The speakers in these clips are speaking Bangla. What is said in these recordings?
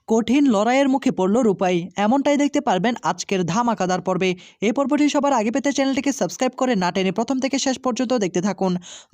কঠিন লড়াইয়ের মুখে পড়ল রূপাই, এমনটাই দেখতে পারবেন আজকের ধামাকাদার পর্বে। এই পর্বটি সবার আগে পেতে চ্যানেলটিকে সাবস্ক্রাইব করে না টেনে প্রথম থেকে শেষ পর্যন্ত দেখতে থাকুন।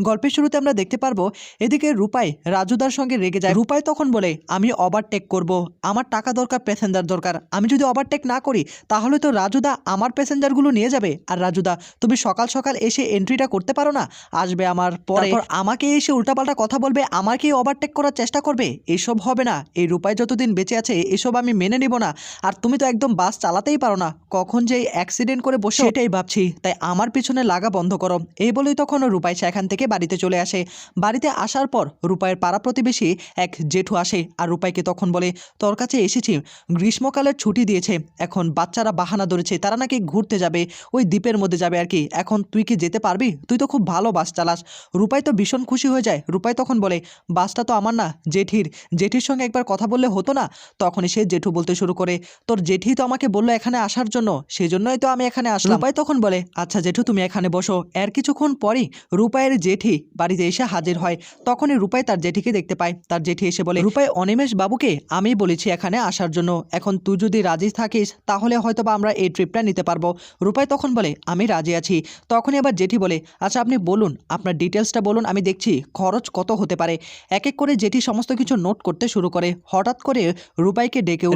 গল্পের শুরুতে আমরা দেখতে পারবো এদিকে রূপাই রাজুদার সঙ্গে রেগে যায়। রূপাই তখন বলে, আমি ওভারটেক করব, আমার টাকা দরকার, প্যাসেঞ্জার দরকার, আমি যদি ওভারটেক না করি তাহলে তো রাজুদা আমার প্যাসেঞ্জারগুলো নিয়ে যাবে। আর রাজুদা, তুমি সকাল সকাল এসে এন্ট্রিটা করতে পারো না? আসবে আমার পরে, তারপর আমাকে এসে উল্টাপাল্টা কথা বলবে, আমাকেই ওভারটেক করার চেষ্টা করবে। এসব হবে না, এই রূপাই যতদিন বেঁচে আছে এসব আমি মেনে নিব না। আর তুমি তো একদম বাস চালাতেই পারো না, কখন যে অ্যাক্সিডেন্ট করে বসে সেটাই ভাবছি, তাই আমার পিছনে লাগা বন্ধ করো। এই বলেই তখন রূপাই সেখান থেকে বাড়িতে চলে আসে। বাড়িতে আসার পর রূপাইয়ের পাড়া প্রতিবেশী এক জেঠু আসে আর রূপাইকে তখন বলে, তোর কাছে এসেছি, গ্রীষ্মকালের ছুটি দিয়েছে, এখন বাচ্চারা বাহানা ধরেছে তারা নাকি ঘুরতে যাবে, ওই দ্বীপের মধ্যে যাবে আর কি। এখন তুই কি যেতে পারবি? তুই তো খুব ভালো বাস চালাস। রূপাই তো ভীষণ খুশি হয়ে যায়। রূপাই তখন বলে, বাসটা তো আমার না, জেঠির, জেঠির সঙ্গে একবার কথা বললে হতো না? তখনই সে জেঠু বলতে শুরু করে, তোর জেঠি তো আমাকে বললো এখানে আসার জন্য, সেই জন্যই তো আমি এখানে আসলাম। রূপাই তখন বলে, আচ্ছা জেঠু তুমি এখানে বসো। এর কিছুক্ষণ পরই রূপাইয়ের জেঠি বাড়িতে এসে হাজির হয়। তখনই রূপাই তার জেঠিকে দেখতে পায়। তার জেঠি এসে বলে, রূপাই অনিমেষ বাবুকে আমি বলেছি এখানে আসার জন্য, এখন তুই যদি রাজি থাকিস তাহলে হয়তো বা আমরা এই ট্রিপটা নিতে পারবো। রূপাই তখন বলে, আমি রাজি আছি। তখনই আবার জেঠি বলে, আচ্ছা আপনি বলুন, আপনার ডিটেলসটা বলুন, আমি দেখছি খরচ কত হতে পারে। এক এক করে জেঠি সমস্ত কিছু নোট করতে শুরু করে। হঠাৎ করে রূপাইকে ডেকে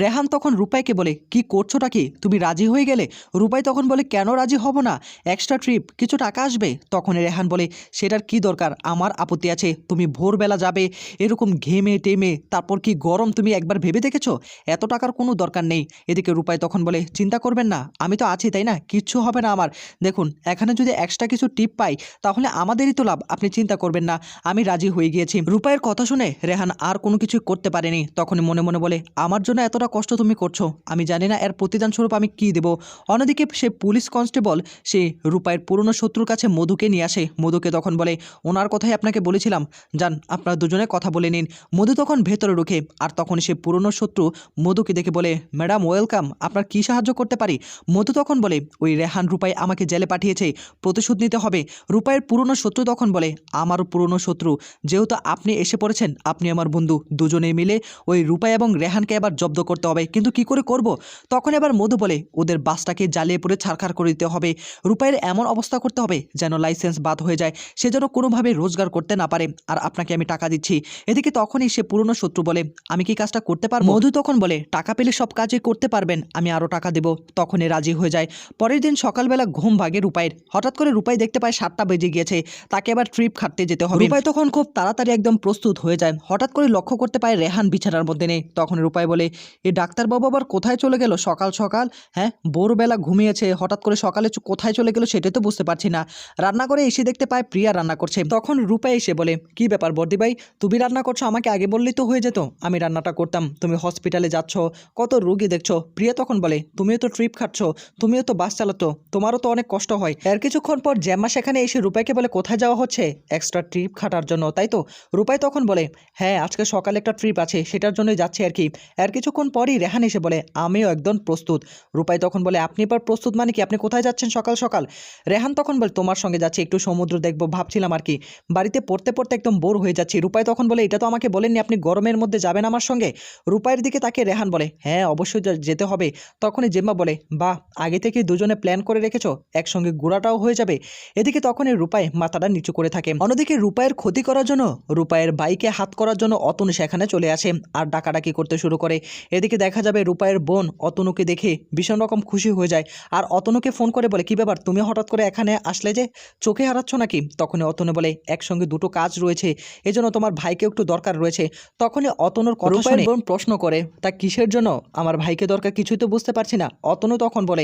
রেহান তখন রূপাইকে বলে, কি করছোটা কি, তুমি রাজি হয়ে গেলে? রূপাই তখন বলে, কেন রাজি হব না, এক্সট্রা ট্রিপ, কিছু টাকা আসবে। তখন রেহান বলে, সেটার কি দরকার, আমার আপত্তি আছে। তুমি ভোরবেলা যাবে এরকম ঘেমে টেমে, তারপর কি গরম, তুমি একবার ভেবে দেখেছো? এত টাকার কোনো দরকার নেই। এদিকে রূপাই তখন বলে, চিন্তা করবেন না, আমি তো আছি তাই না, কিচ্ছু হবে না আমার। দেখুন এখানে যদি এক্সট্রা কিছু টিপ পাই তাহলে আমাদেরই তো লাভ, আপনি চিন্তা করবেন না, আমি রাজি হয়ে গিয়েছি। রূপাইয়ের কথা শুনে রেহান আর কোনো কিছু করতে পারেনি। তখনই মনে মনে বলে, আমার জন্য এতটা কষ্ট তুমি করছো, আমি জানি না এর প্রতিদান স্বরূপ আমি কি দেব। অন্যদিকে সে পুলিশ কনস্টেবল সে রূপাইয়ের পুরনো শত্রুর কাছে মধুকে নিয়ে আসে। মধুকে তখন বলে, ওনার কথাই আপনাকে বলেছিলাম, যান আপনারা দুজনে কথা বলে নিন। মধু তখন ভেতরে ঢুকে আর তখন সে পুরনো শত্রু মধুকে দেখে বলে, ম্যাডাম ওয়েলকাম, আপনার কি সাহায্য করতে পারি? মধু তখন বলে, ওই রেহান রূপাই আমাকে জেলে পাঠিয়েছে, প্রতিশোধ নিতে হবে। রূপাইয়ের পুরনো শত্রু তখন বলে, আমারও পুরনো শত্রু, যেহেতু আপনি এসে পড়েছেন, আপনি আমার বন্ধু, দুজনে মিলে ওই রূপাই এবং রেহানকে এবার জব্দ করতে হবে, কিন্তু কি করে করব? তখন এবার মধু বলে, ওদের বাসটাকে জ্বালিয়ে পড়ে ছারখার করে দিতে হবে। রূপাইয়ের এমন অবস্থা করতে হবে যেন লাইসেন্স বাদ হয়ে যায়, সে যেন কোনোভাবে রোজগার করতে না পারে, আর আপনাকে আমি টাকা দিচ্ছি। এদিকে তখনই সে পুরনো শত্রু বলে, আমি কি কাজটা করতে পারবো? মধু তখন বলে, টাকা পেলে সব কাজই করতে পারবেন, আমি আরও টাকা দেবো। তখনই রাজি হয়ে যায়। পরের দিন সকালবেলা ঘুম ভাগে রূপাইয়ের। হঠাৎ করে রূপাই দেখতে পায় 7টা বেজে গিয়েছে, তাকে এবার ট্রিপ খাটতে যেতে হবে। রূপাই তখন খুব তাড়াতাড়ি একদম প্রস্তুত হয়ে যায়। হঠাৎ করে লক্ষ্য করতে পায় রেহান বিছানার মধ্যে নেই। তখন রূপাই বলে, এই ডাক্তারবাবু আবার কোথায় চলে গেল সকাল সকাল? হ্যাঁ, ভোরবেলা ঘুমিয়েছে, হঠাৎ করে সকালে কোথায় চলে গেল সেটাই তো বুঝতে পারছি না। রান্না করে এসে দেখতে পায় প্রিয়া রান্না করছে। তখন রূপাই এসে বলে, কি ব্যাপার বর্দি ভাই, তুমি রান্না করছো, আমাকে আগে বললেই তো হয়ে যেত, আমি রান্নাটা করতাম। তুমি হসপিটালে যাচ্ছ, কত রোগী দেখছো। প্রিয়া তখন বলে, তুমিও তো ট্রিপ খাচ্ছ, তুমিও তো বাস চালাতো, তোমারও তো অনেক কষ্ট হয়। এর কিছুক্ষণ পর জ্যাম্মা সেখানে এসে রূপাইকে বলে, কোথায় যাওয়া হচ্ছে? এক্সট্রা ট্রিপ খাটার জন্য, তাই তো? রূপাই তখন বলে, হ্যাঁ আজকে সকালে একটা ট্রিপ আছে, সেটার জন্যই যাচ্ছে আর কি। এর কিছুক্ষণ পরই রেহান এসে বলে, আমিও একদম প্রস্তুত। রূপাই তখন বলে, আপনি এবার প্রস্তুত মানে কি, আপনি কোথায় যাচ্ছেন সকাল সকাল? রেহান তখন বলে, তোমার সঙ্গে যাচ্ছি, একটু সমুদ্র দেখবো ভাবছিলাম আর কি, বাড়িতে পড়তে পড়তে একদম বোর হয়ে যাচ্ছি। রূপাই তখন বলে, এটা তো আমাকে বলেননি আপনি গরমের মধ্যে যাবেন আমার সঙ্গে। রূপাইয়ের দিকে তাকে রেহান বলে, হ্যাঁ অবশ্যই যেতে হবে। তখনই জেম্মা বলে, বাহ, আগে থেকে দুজনে প্ল্যান করে রেখেছো, একসঙ্গে ঘোরাটাও হয়ে যাবে। এদিকে তখনই রূপাই মাথাটা নিচু করে থাকে। অন্যদিকে রূপাইয়ের ক্ষতি করার জন্য, রূপাইয়ের বাইকে হাত করার জন্য অতনু সেখানে চলে আসে আর ডাকাডাকি করতে শুরু করে। এদিকে দেখা যাবে রূপাইয়ের বোন অতনুকে দেখে ভীষণ রকম খুশি হয়ে যায় আর অতনুকে ফোন করে বলে, কি ব্যাপার, তুমি হঠাৎ করে এখানে আসলে যে, চোখে হারাচ্ছ নাকি? তখনই অতনু বলে, একসঙ্গে দুটো কাজ রয়েছে, এজন্য তোমার ভাইকে একটু দরকার রয়েছে। তখনই অতনুর কথা শুনে বোন প্রশ্ন করে, তা কিসের জন্য আমার ভাইকে দরকার, কিছুই তো বুঝতে পারছি না। অতনু তখন বলে,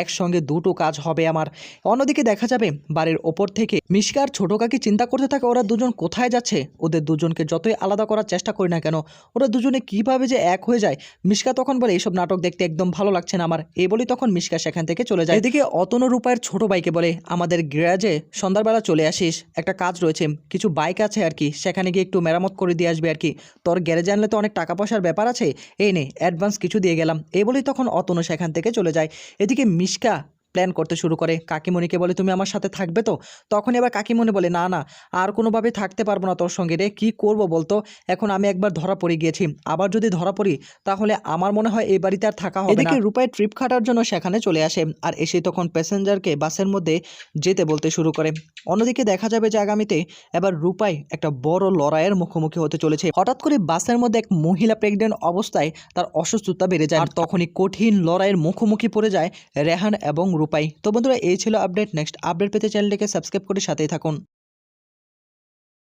একসঙ্গে দুটো কাজ হবে আমার। অন্যদিকে দেখা যাবে বাড়ির ওপর থেকে মিশকা আর ছোট কাকি চিন্তা করতে থাকে, ওরা দুজন কোথায় যাচ্ছে। ওদের দুজনকে যতই আলাদা করার চেষ্টা করি না কেন, ওরা দুজনে কিভাবে যে এক হয়ে যায়। মিশকা তখন বলে, এইসব নাটক দেখতে একদম ভালো লাগছে না আমার। এই বলি তখন মিশকা সেখান থেকে চলে যায়। এদিকে অতনু রূপাইয়ের ছোট ভাইকে বলে, আমাদের গ্যারেজে সন্ধ্যাবেলা চলে আসিস, একটা কাজ রয়েছে, কিছু বাইক আছে আর কি, সেখানে গিয়ে একটু মেরামত করে দিয়ে আসবে আর কি। তোর গ্যারেজে আনলে তো অনেক টাকা পয়সার ব্যাপার আছে, এই নে অ্যাডভান্স কিছু দিয়ে গেলাম। এই বলেই তখন অতনু সেখান থেকে চলে যায়। এদিকে মিশকা প্ল্যান করতে শুরু করে। কাকিমণিকে বলে, তুমি আমার সাথে থাকবে তো? তখন এবার কাকিমণি বলে, না না, আর কোনোভাবে থাকতে পারবো না তোর সঙ্গে রে, কি করব বলতো? এখন আমি একবার ধরা পড়ে গিয়েছি, আবার যদি ধরা পড়ি তাহলে আমার মনে হয় এই বাড়িতে আর থাকা হবে না। এদিকে রূপাই ট্রিপ খাটার জন্য সেখানে চলে আসে, আর এসে তখন প্যাসেঞ্জারকে বাসের মধ্যে যেতে বলতে শুরু করে। অন্যদিকে দেখা যাবে যে আগামীতে এবার রূপাই একটা বড় লড়াইয়ের মুখোমুখি হতে চলেছে। হঠাৎ করে বাসের মধ্যে এক মহিলা প্রেগনেন্ট অবস্থায় তার অসুস্থতা বেড়ে যায়, আর তখনই কঠিন লড়াইয়ের মুখোমুখি পড়ে যায় রেহান এবং রূপাই। তো বন্ধুরা, এই ছিল আপডেট। নেক্সট আপডেট পেতে চ্যানেলটিকে সাবস্ক্রাইব করে সাথেই থাকুন।